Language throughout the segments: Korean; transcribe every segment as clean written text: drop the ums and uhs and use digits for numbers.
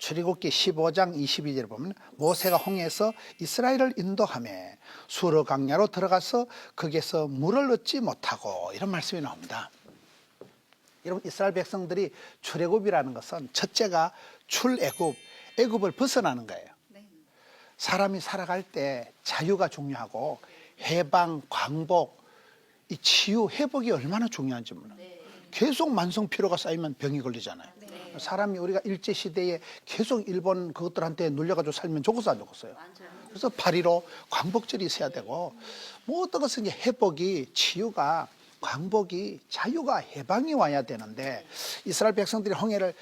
출애굽기 15장 22절에 보면 모세가 홍해에서 이스라엘을 인도하며 수르 강야로 들어가서 거기에서 물을 얻지 못하고 이런 말씀이 나옵니다. 여러분, 이스라엘 백성들이 출애굽이라는 것은 첫째가 출애굽, 애굽을 벗어나는 거예요. 사람이 살아갈 때 자유가 중요하고 해방, 광복, 이 치유, 회복이 얼마나 중요한지 몰라요. 계속 만성 피로가 쌓이면 병이 걸리잖아요. 사람이 우리가 일제시대에 계속 일본 그것들한테 눌려가지고 살면 죽어서 안 죽었어요. 그래서 8.15 광복절이 있어야 되고, 뭐 어떤 것은 이제 회복이, 치유가, 광복이, 자유가, 해방이 와야 되는데, 이스라엘 백성들이 홍해를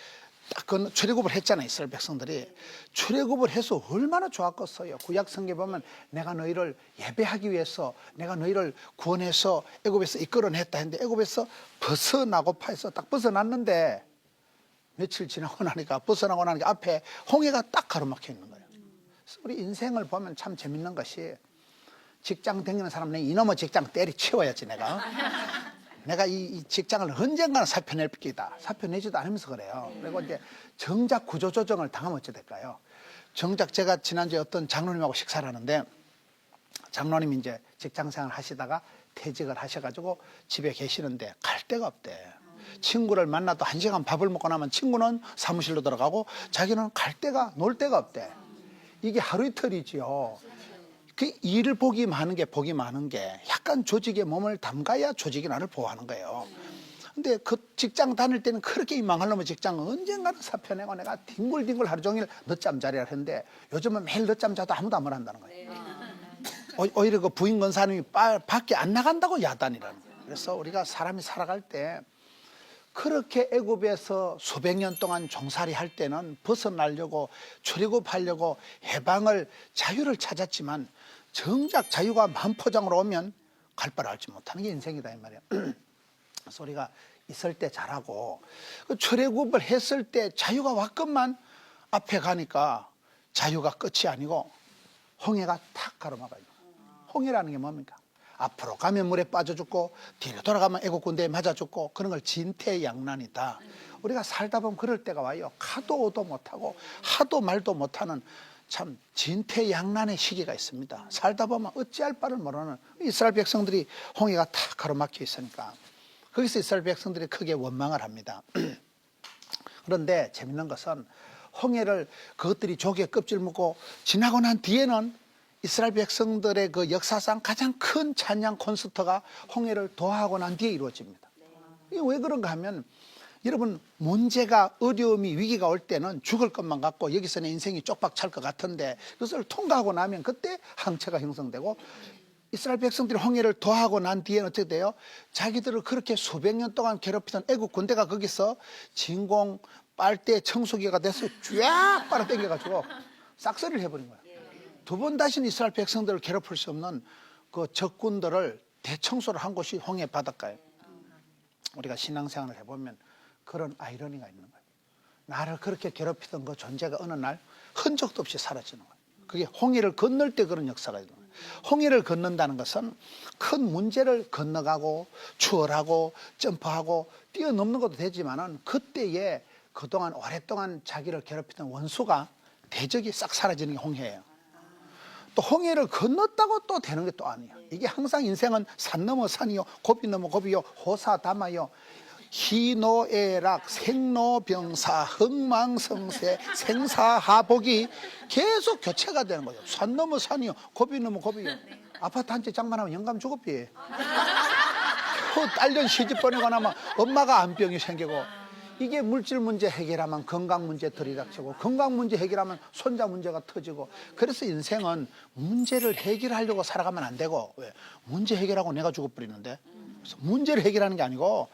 딱 출애굽을 했잖아요. 이스라엘 백성들이 출애굽을 해서 얼마나 좋았겠어요. 구약 성경에 보면 내가 너희를 예배하기 위해서 내가 너희를 구원해서 애굽에서 이끌어냈다 했는데, 애굽에서 벗어나고파 해서 딱 벗어났는데 며칠 지나고 나니까, 벗어나고 나니까 앞에 홍해가 딱 가로막혀 있는 거예요. 우리 인생을 보면 참 재밌는 것이, 직장 다니는 사람, 이놈의 직장 때리치워야지 내가 이 직장을 언젠가는 사표낼 기다. 사표내지도 않으면서 그래요. 그리고 이제 정작 구조조정을 당하면 어찌 될까요? 정작 제가 지난주에 어떤 장로님하고 식사를 하는데, 장로님이 이제 직장생활 하시다가 퇴직을 하셔가지고 집에 계시는데 갈 데가 없대. 친구를 만나도 1시간 밥을 먹고 나면 친구는 사무실로 들어가고 자기는 갈 데가, 놀 데가 없대. 이게 하루 이틀이지요. 그 일을 복이 많은 게 약간 조직에 몸을 담가야 조직이 나를 보호하는 거예요. 근데 그 직장 다닐 때는 그렇게 이 망할 놈의 직장은 언젠가는 사표내고 내가 뒹굴뒹굴 하루 종일 늦잠 자리를 했는데, 요즘은 매일 늦잠 자도 아무도 안 한다는 거예요. 오히려 그 부인 권사님이 밖에 안 나간다고 야단이라는 거예요. 그래서 우리가 사람이 살아갈 때 그렇게 애굽에서 수백 년 동안 종살이 할 때는 벗어나려고, 출애굽하려고 해방을, 자유를 찾았지만 정작 자유가 만포장으로 오면 갈 바를 알지 못하는 게 인생이다 이 말이에요. 그래서 우리가 있을 때 잘하고, 그 출애굽을 했을 때 자유가 왔건만 앞에 가니까 자유가 끝이 아니고 홍해가 탁 가로막아요. 홍해라는 게 뭡니까? 앞으로 가면 물에 빠져 죽고 뒤로 돌아가면 애국 군대에 맞아 죽고, 그런 걸 진퇴양난이다. 우리가 살다 보면 그럴 때가 와요. 가도 오도 못하고 하도 말도 못하는 참 진퇴양난의 시기가 있습니다. 살다 보면 어찌할 바를 모르는, 이스라엘 백성들이 홍해가 탁 가로막혀 있으니까 거기서 이스라엘 백성들이 크게 원망을 합니다. 그런데 재밌는 것은 홍해를 그것들이 조개 껍질 먹고 지나고 난 뒤에는 이스라엘 백성들의 그 역사상 가장 큰 찬양 콘서트가 홍해를 도하고 난 뒤에 이루어집니다. 이게 왜 그런가 하면, 여러분, 문제가, 어려움이, 위기가 올 때는 죽을 것만 같고 여기서 내 인생이 쪽박 찰 것 같은데, 그것을 통과하고 나면 그때 항체가 형성되고, 이스라엘 백성들이 홍해를 도하고 난 뒤에는 어떻게 돼요? 자기들을 그렇게 수백 년 동안 괴롭히던 애국 군대가 거기서 진공 빨대 청소기가 돼서 쫙 빨아당겨가지고 싹쓸이를 해버린 거예요. 두 번 다시는 이스라엘 백성들을 괴롭힐 수 없는 그 적군들을 대청소를 한 곳이 홍해 바닷가예요. 우리가 신앙생활을 해보면 그런 아이러니가 있는 거예요. 나를 그렇게 괴롭히던 그 존재가 어느 날 흔적도 없이 사라지는 거예요. 그게 홍해를 건널 때 그런 역사가 있는 거예요. 홍해를 건넌다는 것은 큰 문제를 건너가고 추월하고 점프하고 뛰어넘는 것도 되지만은, 그때에 그동안 오랫동안 자기를 괴롭히던 원수가, 대적이 싹 사라지는 게 홍해예요. 또 홍해를 건넜다고 또 되는 게 또 아니에요. 이게 항상 인생은 산 넘어 산이요, 고비 넘어 고비요, 호사다마요, 희노애락, 생로병사, 흥망성쇠, 생사하복이 계속 교체가 되는 거예요. 산 넘어 산이요, 고비 넘어 고비요. 아파트 한 채 장만하면 영감 주급비. 딸년 시집 보내고 나면 엄마가 암병이 생기고, 이게 물질 문제 해결하면 건강 문제 들이닥치고, 건강 문제 해결하면 손자 문제가 터지고, 그래서 인생은 문제를 해결하려고 살아가면 안 되고, 왜? 문제 해결하고 내가 죽어버리는데. 그래서 문제를 해결하는 게 아니고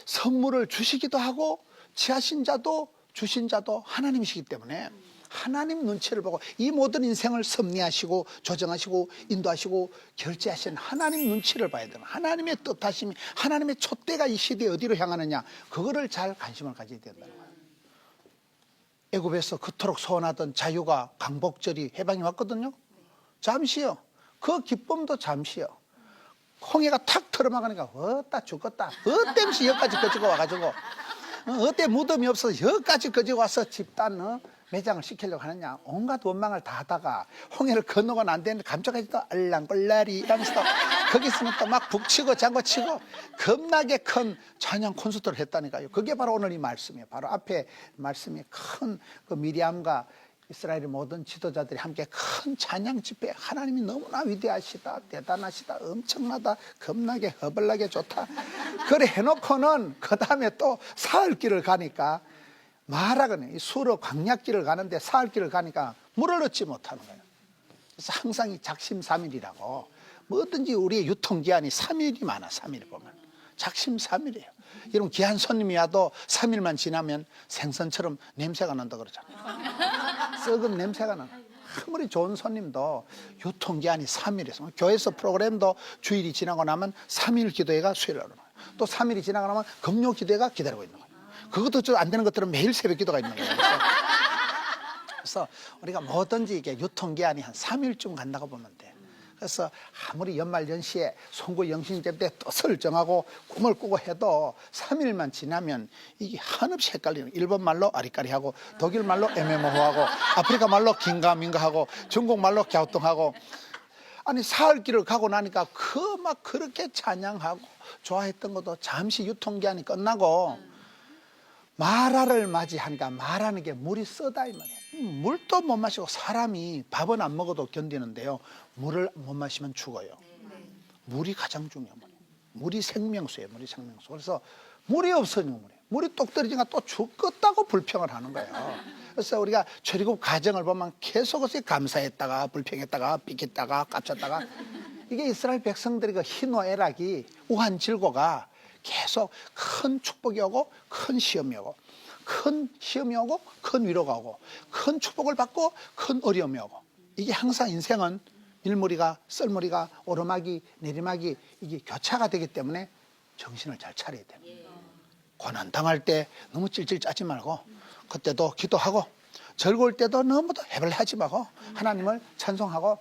선물을 주시기도 하고 취하신 자도 주신 자도 하나님이시기 때문에 하나님 눈치를 보고, 이 모든 인생을 섭리하시고 조정하시고 인도하시고 결제하신 하나님 눈치를 봐야 되는, 하나님의 뜻하심이, 하나님의 촛대가 이 시대에 어디로 향하느냐, 그거를 잘 관심을 가져야 된다는 거예요. 애굽에서 그토록 소원하던 자유가, 광복절이, 해방이 왔거든요. 잠시요. 그 기쁨도 잠시요. 홍해가 탁 틀어막으니까 어따 죽겠다, 어땜시 여기까지 거치고 와가지고, 어때 무덤이 없어서 여기까지 거치고 와서 집단 매장을 시키려고 하느냐, 온갖 원망을 다 하다가 홍해를 건너고는 안 되는데 감쪽까지도 알랑벌라리 이러면서 또 거기서는 또 막 북치고 장구치고 겁나게 큰 찬양 콘서트를 했다니까요. 그게 바로 오늘 이 말씀이에요. 바로 앞에 말씀이 큰 그 미리암과 이스라엘의 모든 지도자들이 함께 큰 찬양 집회, 하나님이 너무나 위대하시다, 대단하시다, 엄청나다, 겁나게 허벌나게 좋다, 그래 해놓고는 그 다음에 또 사흘길을 가니까 마라거네, 수로 광약길을 가는데 사흘길을 가니까 물을 얻지 못하는 거예요. 그래서 항상 이 작심삼일이라고, 뭐든지 우리의 유통기한이 3일이 많아. 3일 보면 작심삼일이에요. 여러분, 귀한 손님이 와도 3일만 지나면 생선처럼 냄새가 난다 그러잖아요. 썩은 냄새가 나. 아무리 좋은 손님도 유통기한이 3일이에요. 교회에서 프로그램도 주일이 지나고 나면 3일 기도회가 수요일에 오는 거예요. 또 3일이 지나고 나면 금요 기도회가 기다리고 있는 거예요. 그것도 좀 안 되는 것들은 매일 새벽 기도가 있는 거예요. 그래서 우리가 뭐든지 이게 유통기한이 한 3일쯤 간다고 보면 돼. 그래서 아무리 연말연시에 송구 영신제 때 뜻을 정하고 꿈을 꾸고 해도 3일만 지나면 이게 한없이 헷갈리는, 일본 말로 아리까리하고, 독일 말로 애매모호하고, 아프리카 말로 긴가민가하고, 중국 말로 갸우뚱하고, 아니 사흘길을 가고 나니까 그 막 그렇게 찬양하고 좋아했던 것도 잠시 유통기한이 끝나고 마라를 맞이하니까, 마라는 게 물이 쓰다 이 말이에요. 물도 못 마시고, 사람이 밥은 안 먹어도 견디는데요, 물을 못 마시면 죽어요. 물이 가장 중요해요. 물이 생명수예요. 물이 생명수. 그래서 물이 없어지는 거예요. 물이 똑 떨어지니까 또 죽겠다고 불평을 하는 거예요. 그래서 우리가 출애굽 과정을 보면 계속해서 감사했다가 불평했다가 삐겠다가 깝쳤다가, 이게 이스라엘 백성들이 그 희노애락이 우한질고가 계속 큰 축복이 오고 큰 시험이 오고, 큰 시험이 오고 큰 위로가 오고, 큰 축복을 받고 큰 어려움이 오고, 이게 항상 인생은 일머리가 썰머리가 오르막이 내리막이 이게 교차가 되기 때문에 정신을 잘 차려야 돼요. 고난 당할 때 너무 찔찔 짜지 말고, 그때도 기도하고, 즐거울 때도 너무도 해벌하지 말고 하나님을 찬송하고.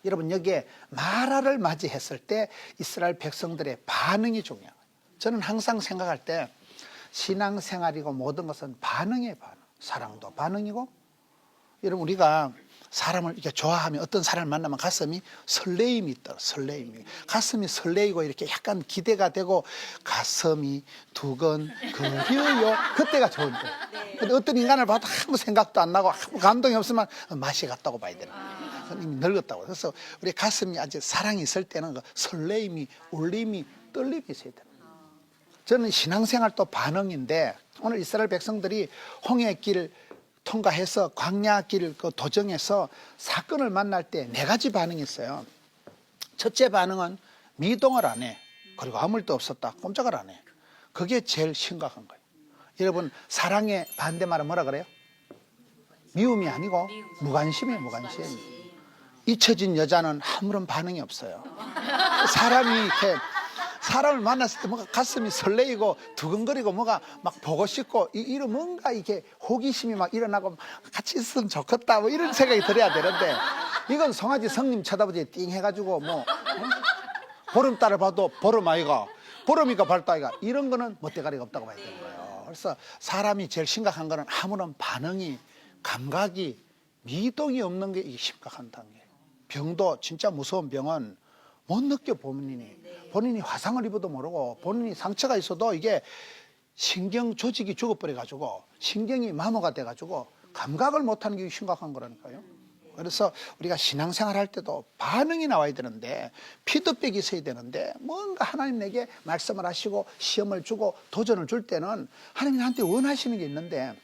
여러분, 여기에 마라를 맞이했을 때 이스라엘 백성들의 반응이 중요해요. 저는 항상 생각할 때 신앙생활이고 모든 것은 반응이에요. 반응. 사랑도 반응이고, 여러분, 우리가 사람을 이렇게 좋아하면, 어떤 사람을 만나면 가슴이 설레임이 있다. 설레임이. 가슴이 설레이고 이렇게 약간 기대가 되고 가슴이 두근거려요. 그때가 좋은 거예요. 근데 어떤 인간을 봐도 아무 생각도 안 나고 아무 감동이 없으면 맛이 갔다고 봐야 되는 거예요. 이미 늙었다고. 그래서 우리 가슴이 아직 사랑이 있을 때는 그 설레임이, 울림이, 떨림이 있어야 돼요. 저는 신앙생활도 반응인데, 오늘 이스라엘 백성들이 홍해길 통과해서 광야길 그 도정에서 사건을 만날 때 4가지 반응이 있어요. 첫째 반응은 미동을 안 해. 그리고 아무 일도 없었다. 꼼짝을 안 해. 그게 제일 심각한 거예요. 여러분, 사랑의 반대말은 뭐라 그래요? 미움이 아니고 무관심이에요. 무관심. 잊혀진 여자는 아무런 반응이 없어요. 사람이 이렇게 사람을 만났을 때 뭔가 가슴이 설레이고 두근거리고 뭐가 막 보고 싶고, 이런 뭔가 이렇게 호기심이 막 일어나고 같이 있으면 좋겠다 뭐 이런 생각이 들어야 되는데, 이건 송아지 성님 쳐다보지 띵 해가지고 뭐 보름달을 봐도 보름 아이가, 보름이가 밝다 아이가, 이런 거는 멋대가리가 없다고 봐야 되는 거예요. 그래서 사람이 제일 심각한 거는 아무런 반응이, 감각이, 미동이 없는 게 심각한 단계예요. 병도 진짜 무서운 병은 못 느껴. 본인이 화상을 입어도 모르고, 본인이 상처가 있어도 이게 신경 조직이 죽어버려가지고 신경이 마모가 돼가지고 감각을 못하는 게 심각한 거라니까요. 그래서 우리가 신앙생활 할 때도 반응이 나와야 되는데, 피드백이 있어야 되는데, 뭔가 하나님 내게 말씀을 하시고 시험을 주고 도전을 줄 때는 하나님이 나한테 원하시는 게 있는데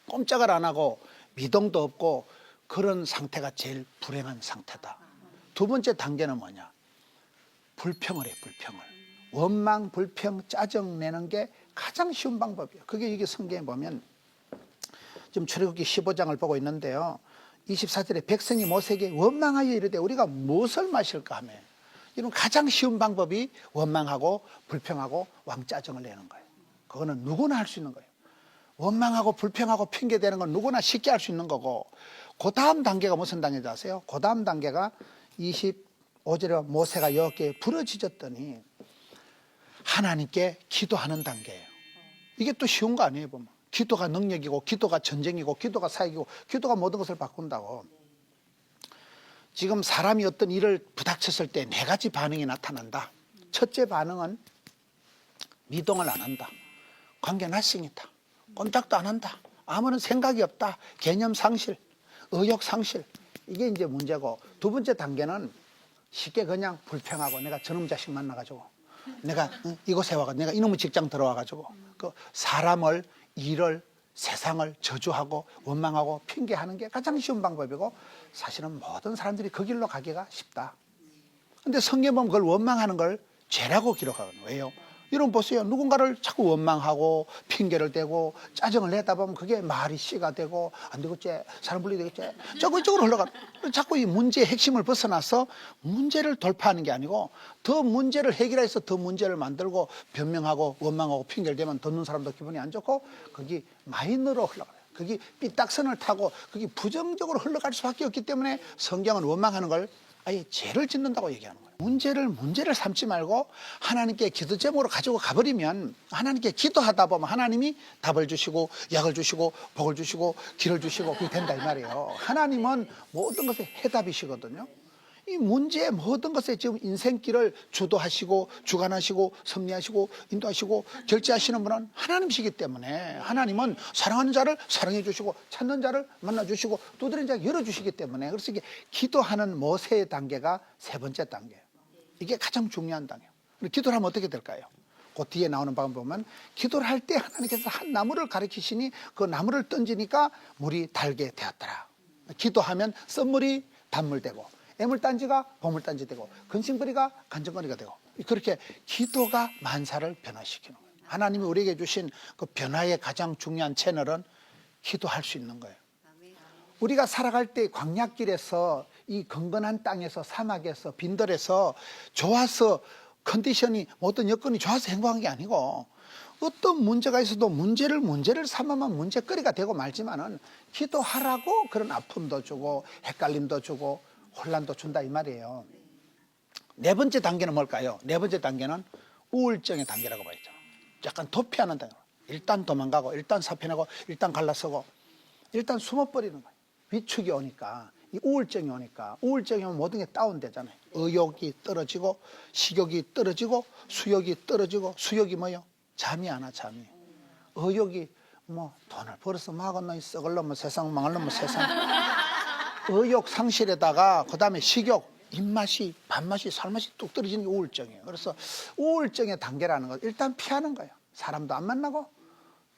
꼼짝을 안 하고 미동도 없고, 그런 상태가 제일 불행한 상태다. 두 번째 단계는 뭐냐? 불평을 해. 불평을. 원망, 불평, 짜증내는 게 가장 쉬운 방법이에요. 그게 이게 성경에 보면, 지금 출애굽기 15장을 보고 있는데요, 24절에 백성이 모세에게 원망하여 이르되 우리가 무엇을 마실까 하며, 이런 가장 쉬운 방법이 원망하고 불평하고 왕짜증을 내는 거예요. 그거는 누구나 할 수 있는 거예요. 원망하고 불평하고 핑계대는 건 누구나 쉽게 할 수 있는 거고, 그 다음 단계가 무슨 단계인지 아세요? 그 다음 단계가 25절에 모세가 여호와께 부르짖었더니 하나님께 기도하는 단계예요. 이게 또 쉬운 거 아니에요, 보면. 기도가 능력이고 기도가 전쟁이고 기도가 사역이고 기도가 모든 것을 바꾼다고. 지금 사람이 어떤 일을 부닥쳤을 때 네 가지 반응이 나타난다. 첫째 반응은 미동을 안 한다. 관계 나싱이다. 꼼짝도 안 한다. 아무런 생각이 없다. 개념 상실, 의욕 상실. 이게 이제 문제고, 두 번째 단계는 쉽게 그냥 불평하고, 내가 저놈 자식 만나가지고, 내가 이곳에 와가지고, 내가 이놈의 직장 들어와가지고, 그 사람을, 일을, 세상을 저주하고 원망하고 핑계하는 게 가장 쉬운 방법이고, 사실은 모든 사람들이 그 길로 가기가 쉽다. 근데 성경 보면 그걸 원망하는 걸 죄라고 기록하거든요. 왜요? 여러분 보세요. 누군가를 자꾸 원망하고 핑계를 대고 짜증을 내다 보면 그게 말이 씨가 되고, 안 되겠지, 사람 분리 되겠지, 이쪽으로 흘러가. 자꾸 이 문제의 핵심을 벗어나서 문제를 돌파하는 게 아니고 더 문제를 해결해서 더 문제를 만들고 변명하고 원망하고 핑계를 대면 듣는 사람도 기분이 안 좋고 거기 마이너로 흘러가요. 거기 삐딱선을 타고 거기 부정적으로 흘러갈 수밖에 없기 때문에 성경은 원망하는 걸 아예 죄를 짓는다고 얘기하는 거예요. 문제를 삼지 말고 하나님께 기도 제목으로 가지고 가버리면, 하나님께 기도하다 보면 하나님이 답을 주시고 약을 주시고 복을 주시고 길을 주시고 그게 된다 이 말이에요. 하나님은 모든 것에 해답이시거든요. 이 문제의 모든 것에 지금 인생길을 주도하시고 주관하시고 섭리하시고 인도하시고 결제하시는 분은 하나님이시기 때문에, 하나님은 사랑하는 자를 사랑해 주시고 찾는 자를 만나 주시고 두드리는 자를 열어주시기 때문에, 그래서 이게 기도하는 모세의 단계가 세 번째 단계예요. 이게 가장 중요한 단계예요. 기도를 하면 어떻게 될까요? 그 뒤에 나오는 방법 보면, 기도를 할 때 하나님께서 한 나무를 가리키시니 그 나무를 던지니까 물이 달게 되었더라. 기도하면 썬물이 단물되고 애물단지가 보물단지 되고 근심거리가 간증거리가 되고, 그렇게 기도가 만사를 변화시키는 거예요. 하나님이 우리에게 주신 그 변화의 가장 중요한 채널은 기도할 수 있는 거예요. 우리가 살아갈 때 광야길에서 이 건건한 땅에서 사막에서 빈들에서 좋아서 컨디션이 어떤 여건이 좋아서 행복한 게 아니고, 어떤 문제가 있어도 문제를 삼으면 문제거리가 되고 말지만은 기도하라고 그런 아픔도 주고 헷갈림도 주고 혼란도 준다 이 말이에요. 네 번째 단계는 뭘까요? 네 번째 단계는 우울증의 단계라고 봐야죠. 약간 도피하는 단계. 일단 도망가고 일단 사표내고 일단 갈라서고 일단 숨어버리는 거예요. 위축이 오니까, 이 우울증이 오니까, 우울증이 오면 모든 게 다운되잖아요. 의욕이 떨어지고 식욕이 떨어지고 수욕이 떨어지고, 수욕이 뭐예요? 잠이 안 와. 잠이. 의욕이 뭐 돈을 벌어서 뭐 하겠노, 썩을 놈은 세상 망할 놈은 세상. 의욕 상실에다가 그 다음에 식욕, 입맛이 밥맛이 살맛이 뚝 떨어지는 게 우울증이에요. 그래서 우울증의 단계라는 건 일단 피하는 거예요. 사람도 안 만나고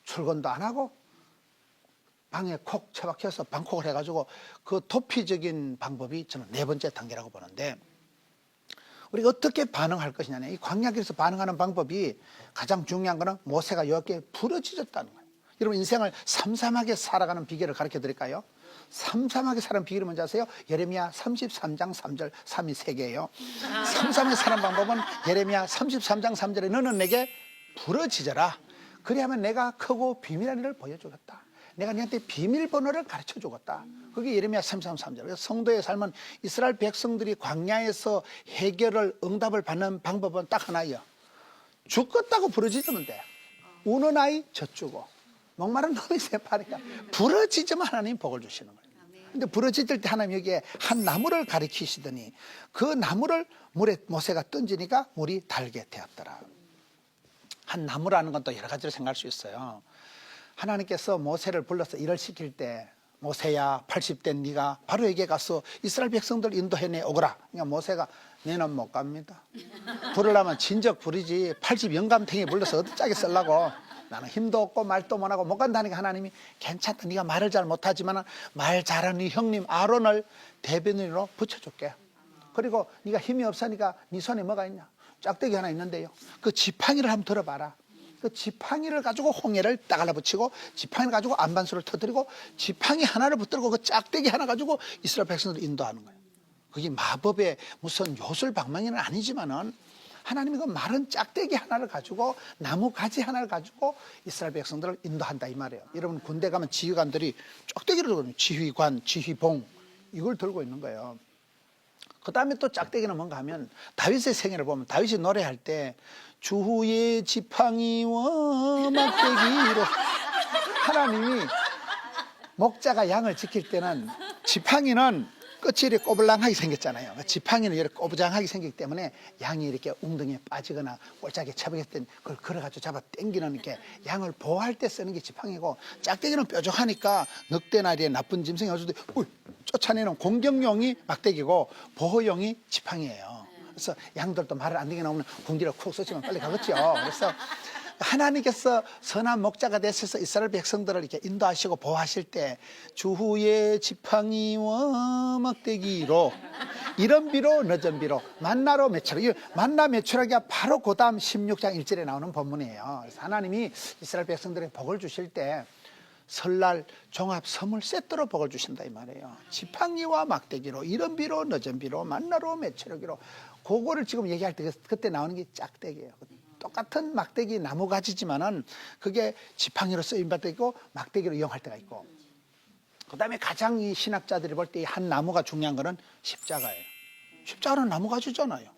출근도 안 하고 방에 콕 처박혀서 방콕을 해가지고, 그 도피적인 방법이 저는 네 번째 단계라고 보는데, 우리가 어떻게 반응할 것이냐. 이 광야길에서 반응하는 방법이 가장 중요한 거는 모세가 이렇게 부러지졌다는 거예요. 여러분, 인생을 삼삼하게 살아가는 비결을 가르쳐 드릴까요? 삼삼하게 사는 비결이 뭔지 아세요? 예레미야 33장 3절 3이 3개예요. 삼삼하게 사는 방법은 예레미야 33장 3절에 너는 내게 부러지져라. 그리하면 내가 크고 비밀한 일을 보여주겠다. 내가 너한테 비밀번호를 가르쳐 주겠다. 그게 예레미야 33장 3절. 그래서 성도의 삶은, 이스라엘 백성들이 광야에서 해결을 응답을 받는 방법은 딱 하나예요. 죽겠다고 부러지면 돼. 우는 아이 젖주고 목마른 놈이 새파리가 부러지지만 하나님 복을 주시는 거예요. 근데 부러질 때 하나님 여기에 한 나무를 가리키시더니 그 나무를 물에 모세가 던지니까 물이 달게 되었더라. 한 나무라는 건 또 여러 가지로 생각할 수 있어요. 하나님께서 모세를 불러서 일을 시킬 때, 모세야 80대 네가 바로에게 가서 이스라엘 백성들 인도해내 오거라. 그러니까 모세가 내는 못 갑니다. 부르려면 진적 부르지 80 영감탱이 불러서 어디 짜게 쓰려고. 나는 힘도 없고 말도 못하고 못 간다니까 하나님이 괜찮다. 네가 말을 잘 못하지만 말 잘하는 네 형님 아론을 대변인으로 붙여줄게. 그리고 네가 힘이 없으니까 네 손에 뭐가 있냐? 짝대기 하나 있는데요. 그 지팡이를 한번 들어봐라. 그 지팡이를 가지고 홍해를 딱 갈라붙이고, 지팡이를 가지고 안반수를 터뜨리고, 지팡이 하나를 붙들고 그 짝대기 하나 가지고 이스라엘 백성들을 인도하는 거예요. 그게 마법의 무슨 요술방망이는 아니지만은, 하나님이 그 마른 짝대기 하나를 가지고, 나무 가지 하나를 가지고 이스라엘 백성들을 인도한다 이 말이에요. 여러분, 군대 가면 지휘관들이 짝대기를 들고 있는, 지휘관, 지휘봉, 이걸 들고 있는 거예요. 그 다음에 또 짝대기는 뭔가 하면, 다윗의 생애를 보면 다윗이 노래할 때 주의 지팡이와 막대기로 하나님이 목자가 양을 지킬 때는 지팡이는 끝이 이렇게 꼬불랑하게 생겼잖아요. 지팡이는 이렇게 꼬부장하게 생기기 때문에 양이 이렇게 웅덩이에 빠지거나 꼴짝에 처박혔을 때 그걸 걸어가지고 잡아 당기는 이렇게 양을 보호할 때 쓰는 게 지팡이고, 짝대기는 뾰족하니까 늑대나 이런 나쁜 짐승이 어쩔 때 쫓아내는 공격용이 막대기고 보호용이 지팡이에요. 그래서 양들도 말을 안 되게 나오면 궁디를 쿡 쏘시면 빨리 가겠죠. 그래서 하나님께서 선한 목자가 되셔서 이스라엘 백성들을 이렇게 인도하시고 보호하실 때 주후의 지팡이와 막대기로 이런 비로 늦은 비로 만나로 매출하기, 만나 매출하기가 바로 그 다음 16장 1절에 나오는 본문이에요. 그래서 하나님이 이스라엘 백성들에게 복을 주실 때 설날 종합 선물 세트로 복을 주신다 이 말이에요. 지팡이와 막대기로 이런 비로 늦은 비로 만나로 매출하기로, 그거를 지금 얘기할 때 그때 나오는 게 짝대기예요. 똑같은 막대기 나무 가지지만은 그게 지팡이로 쓰임 때가 있고 막대기로 이용할 때가 있고, 그 다음에 가장 이 신학자들이 볼 때 이 한 나무가 중요한 거는 십자가예요. 십자가는 나무 가지잖아요.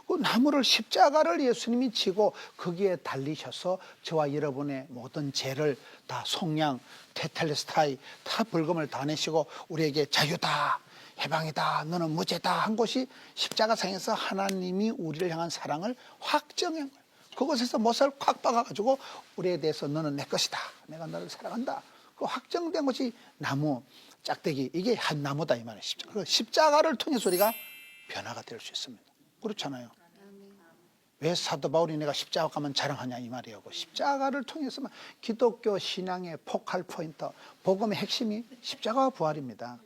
그 나무를, 십자가를 예수님이 지고 거기에 달리셔서 저와 여러분의 모든 죄를 다 속량, 테텔레스타이 다 벌금을 다 내시고 우리에게 자유다, 해방이다, 너는 무죄다 한 곳이 십자가상에서 하나님이 우리를 향한 사랑을 확정한 거예요. 그곳에서 못을 콱 박아가지고 우리에 대해서 너는 내 것이다, 내가 너를 사랑한다, 그 확정된 것이 나무, 짝대기, 이게 한 나무다 이 말이에요. 십자가. 십자가를 통해서 우리가 변화가 될 수 있습니다. 그렇잖아요. 왜 사도 바울이 내가 십자가 가면 자랑하냐 이 말이에요. 십자가를 통해서만, 기독교 신앙의 포칼 포인트, 복음의 핵심이 십자가와 부활입니다.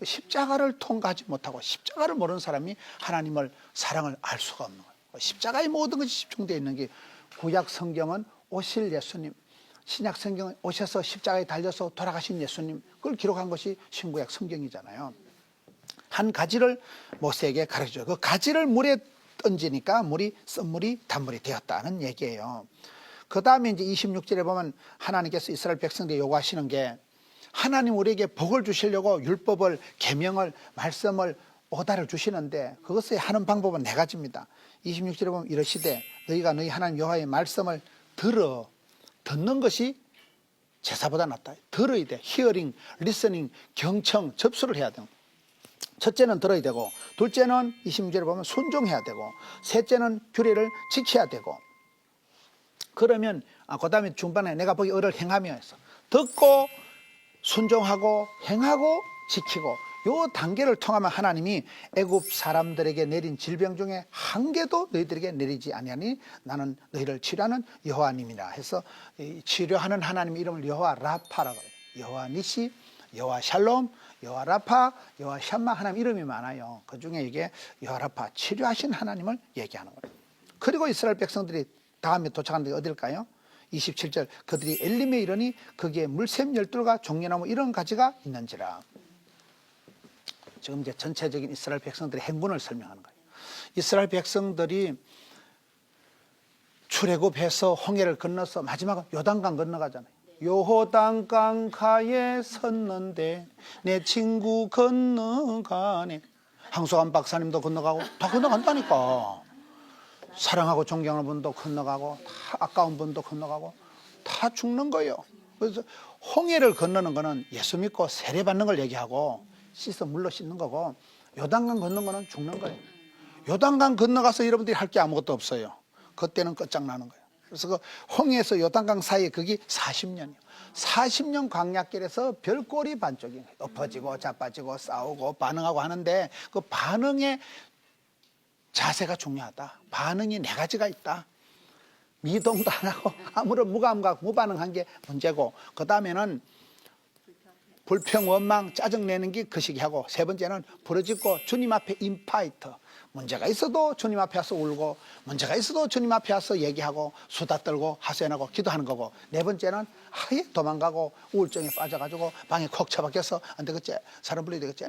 십자가를 통과하지 못하고 십자가를 모르는 사람이 하나님을, 사랑을 알 수가 없는 거예요. 십자가의 모든 것이 집중되어 있는 게, 구약 성경은 오실 예수님, 신약 성경은 오셔서 십자가에 달려서 돌아가신 예수님, 그걸 기록한 것이 신구약 성경이잖아요. 한 가지를 모세에게 가르쳐줘요. 그 가지를 물에 던지니까 물이 쓴물이 단물이 되었다는 얘기예요. 그 다음에 이제 26절에 보면 하나님께서 이스라엘 백성들에게 요구하시는 게, 하나님 우리에게 복을 주시려고 율법을, 계명을, 말씀을, 오다를 주시는데 그것을 하는 방법은 네 가지입니다. 26절에 보면 이러시되 너희가 너희 하나님 여호와의 말씀을 듣는 것이 제사보다 낫다. 들어야 돼. 히어링, 리스닝, 경청, 접수를 해야 돼요. 첫째는 들어야 되고, 둘째는 26절에 보면 순종해야 되고, 셋째는 규례를 지켜야 되고, 그러면 그 다음에 중반에 내가 보기 을을 행하며 해서 듣고 순종하고 행하고 지키고, 요 단계를 통하면 하나님이 애굽 사람들에게 내린 질병 중에 한 개도 너희들에게 내리지 아니하니 나는 너희를 치료하는 여호와님이라 해서, 치료하는 하나님 이름을 여호와 라파라고 해요. 여호와 니시, 여호와 샬롬, 여호와 라파, 여호와 샴마, 하나님 이름이 많아요. 그 중에 이게 여호와 라파, 치료하신 하나님을 얘기하는 거예요. 그리고 이스라엘 백성들이 다음에 도착한 데 어딜까요? 27절, 그들이 엘림에 이르니 거기에 물샘 12가 종려나무 이런 가지가 있는지라. 지금 이제 전체적인 이스라엘 백성들의 행군을 설명하는 거예요. 이스라엘 백성들이 출애굽해서 홍해를 건너서 마지막은 요단강 건너가잖아요. 요단강 가에 섰는데 내 친구 건너가네. 황소한 박사님도 건너가고 다 건너간다니까. 사랑하고 존경하는 분도 건너가고, 다 아까운 분도 건너가고, 다 죽는 거예요. 그래서 홍해를 건너는 거는 예수 믿고 세례받는 걸 얘기하고 씻어 물로 씻는 거고, 요단강 건너는 거는 죽는 거예요. 요단강 건너가서 여러분들이 할 게 아무것도 없어요. 그때는 끝장나는 거예요. 그래서 그 홍해에서 요단강 사이에 그게 40년이에요. 40년 광야길에서 별꼴이 반쪽이에요. 엎어지고 자빠지고 싸우고 반응하고 하는데, 그 반응의 자세가 중요하다. 반응이 네 가지가 있다. 미동도 안 하고 아무런 무감각, 무반응한 게 문제고, 그 다음에는 불평, 원망, 짜증내는 게 그 시기하고, 세 번째는 부러지고 주님 앞에 인파이트, 문제가 있어도 주님 앞에 와서 울고, 문제가 있어도 주님 앞에 와서 얘기하고 수다 떨고 하소연하고 기도하는 거고, 네 번째는 아예 도망가고 우울증에 빠져가지고 방에 콕 처박혀서 안 되겠지, 사람 불러야 되겠지.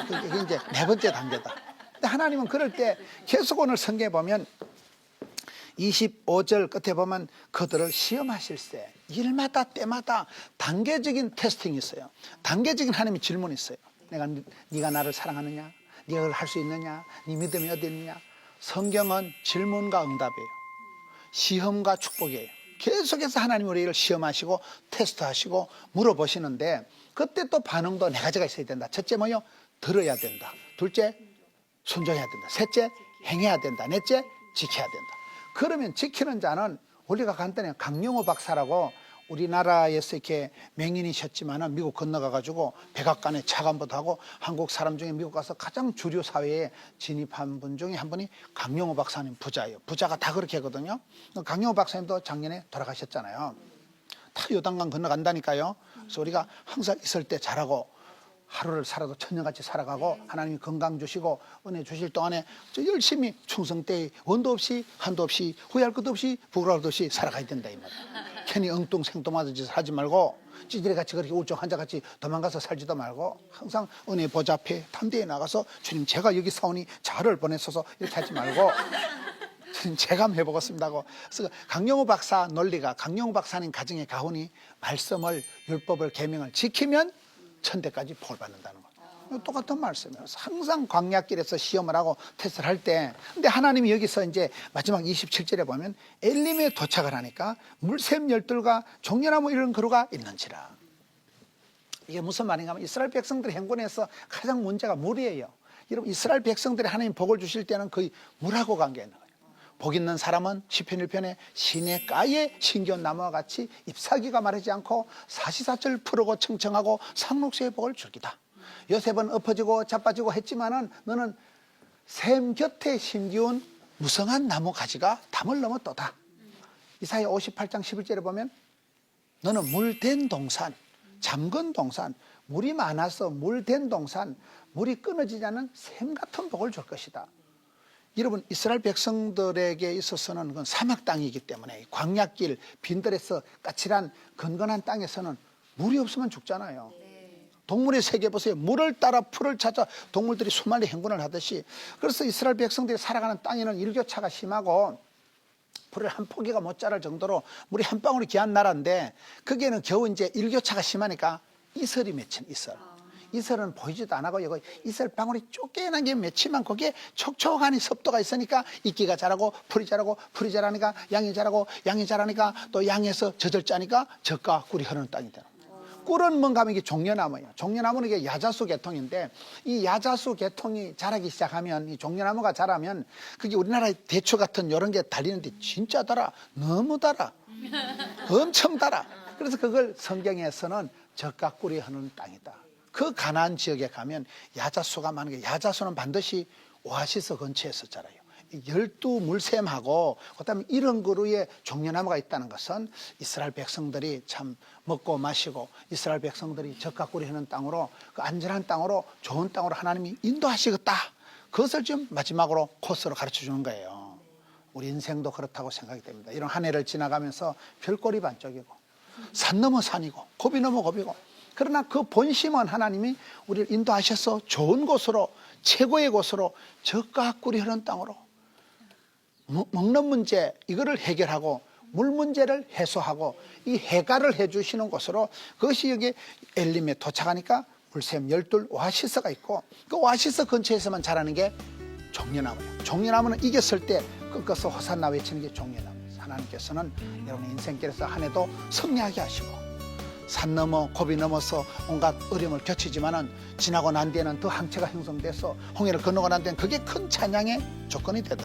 그게 이제 네 번째 단계다. 근데 하나님은 그럴 때 계속 오늘 성경에 보면 25절 끝에 보면 그들을 시험하실세, 일마다 때마다 단계적인 테스팅이 있어요. 단계적인 하나님의 질문이 있어요. 네가 나를 사랑하느냐, 네가 그걸 할 수 있느냐, 네 믿음이 어디 있느냐. 성경은 질문과 응답이에요. 시험과 축복이에요. 계속해서 하나님 우리를 시험하시고 테스트하시고 물어보시는데 그때 또 반응도 네 가지가 있어야 된다. 첫째 뭐요? 들어야 된다. 둘째 순종해야 된다. 셋째 행해야 된다. 넷째 지켜야 된다. 그러면 지키는 자는 원리가 간단해요. 강영호 박사라고 우리나라에서 이렇게 맹인이셨지만은 미국 건너가가지고 백악관에 차관보도 하고 한국 사람 중에 미국 가서 가장 주류 사회에 진입한 분 중에 한 분이 강영호 박사님 부자예요. 부자가 다 그렇게 하거든요. 강영호 박사님도 작년에 돌아가셨잖아요. 다 요단강 건너간다니까요. 그래서 우리가 항상 있을 때 잘하고 하루를 살아도 천년같이 살아가고 하나님이 건강 주시고 은혜 주실 동안에 열심히 충성되이 원도 없이 한도 없이 후회할 것도 없이 부끄러울 것도 없이 살아가야 된다 이 말이에요. 괜히 엉뚱생뚱하는 짓을 하지 말고 찌질이같이 그렇게 울적 환자같이 도망가서 살지도 말고 항상 은혜 보좌 앞에 담대히 나가서 주님 제가 여기 사오니 자를 보내소서 이렇게 하지 말고 주님 제가 한번 해보겠습니다 하고. 그래서 강영호 박사 논리가 강영호 박사님 가정의 가훈이 말씀을 율법을 계명을 지키면 천대까지 복을 받는다는 거예요. 똑같은 말씀이에요. 항상 광야길에서 시험을 하고 테스트를 할 때, 근데 하나님이 여기서 이제 마지막 27절에 보면 엘림에 도착을 하니까 물샘 열둘과 종려나무 이런 그루가 있는지라. 이게 무슨 말인가 하면 이스라엘 백성들의 행군에서 가장 문제가 물이에요. 여러분 이스라엘 백성들이 하나님 복을 주실 때는 거의 물하고 관계 있는 거예요. 복 있는 사람은 시편 1편에 시냇가에 신기한 나무와 같이 잎사귀가 마르지 않고 사시사철 푸르고 청청하고 상록수의 복을 줄기다. 요셉은 엎어지고 자빠지고 했지만은 너는 샘 곁에 심기운 무성한 나무 가지가 담을 넘어 떠다. 이사야 58장 11절에 보면 너는 물된 동산, 잠근 동산, 물이 많아서 물된 동산, 물이 끊어지지 않는 샘 같은 복을 줄 것이다. 여러분 이스라엘 백성들에게 있어서는 그건 사막 땅이기 때문에 광야길 빈들에서 까칠한 건건한 땅에서는 물이 없으면 죽잖아요. 동물의 세계 보세요. 물을 따라 풀을 찾아 동물들이 수많이 행군을 하듯이. 그래서 이스라엘 백성들이 살아가는 땅에는 일교차가 심하고 풀을 한 포기가 못 자랄 정도로 물이 한 방울이 귀한 나라인데 거기에는 겨우 이제 일교차가 심하니까 이슬이 맺힌 이슬. 이슬은 보이지도 안 하고 여기 이슬 방울이 쪼개난 게 맺히면 거기에 촉촉한 습도가 있으니까 이끼가 자라고 풀이 자라고 풀이 자라니까 양이 자라고 양이 자라니까 또 양에서 젖을 짜니까 젖과 꿀이 흐르는 땅이 되는 거예요. 꿀은 뭔가 하면 이게 종려나무예요. 종려나무는 이게 야자수 계통인데 이 야자수 계통이 자라기 시작하면 이 종려나무가 자라면 그게 우리나라의 대추 같은 이런 게 달리는데 진짜 달아. 너무 달아. 엄청 달아. 그래서 그걸 성경에서는 젖과 꿀이 흐르는 땅이다. 그 가나안 지역에 가면 야자수가 많은 게 야자수는 반드시 오아시스 근처에서 자라요. 12물샘하고 그다음에 이런 그루에 종려나무가 있다는 것은 이스라엘 백성들이 참 먹고 마시고 이스라엘 백성들이 젖과 꿀이 흐르는 땅으로 그 안전한 땅으로 좋은 땅으로 하나님이 인도하시겠다. 그것을 지금 마지막으로 코스로 가르쳐 주는 거예요. 우리 인생도 그렇다고 생각이 됩니다. 이런 한 해를 지나가면서 별꼴이 반쪽이고 산 넘어 산이고 고비 넘어 고비고 그러나 그 본심은 하나님이 우리를 인도하셔서 좋은 곳으로 최고의 곳으로 젖과 꿀이 흐르는 땅으로 먹는 문제 이거를 해결하고 물 문제를 해소하고 이 해결을 해주시는 곳으로 그것이 여기 엘림에 도착하니까 물샘 열둘 오아시스가 있고 그 오아시스 근처에서만 자라는 게 종려나무예요. 종려나무는 이겼을 때 꺾어서 호산나 외치는 게 종려나무예요. 하나님께서는 여러분의 인생길에서 한 해도 승리하게 하시고 산 넘어 고비 넘어서 온갖 어려움을 겪지만은 지나고 난 뒤에는 더 항체가 형성돼서 홍해를 건너고 난 뒤에는 그게 큰 찬양의 조건이 되더라고요.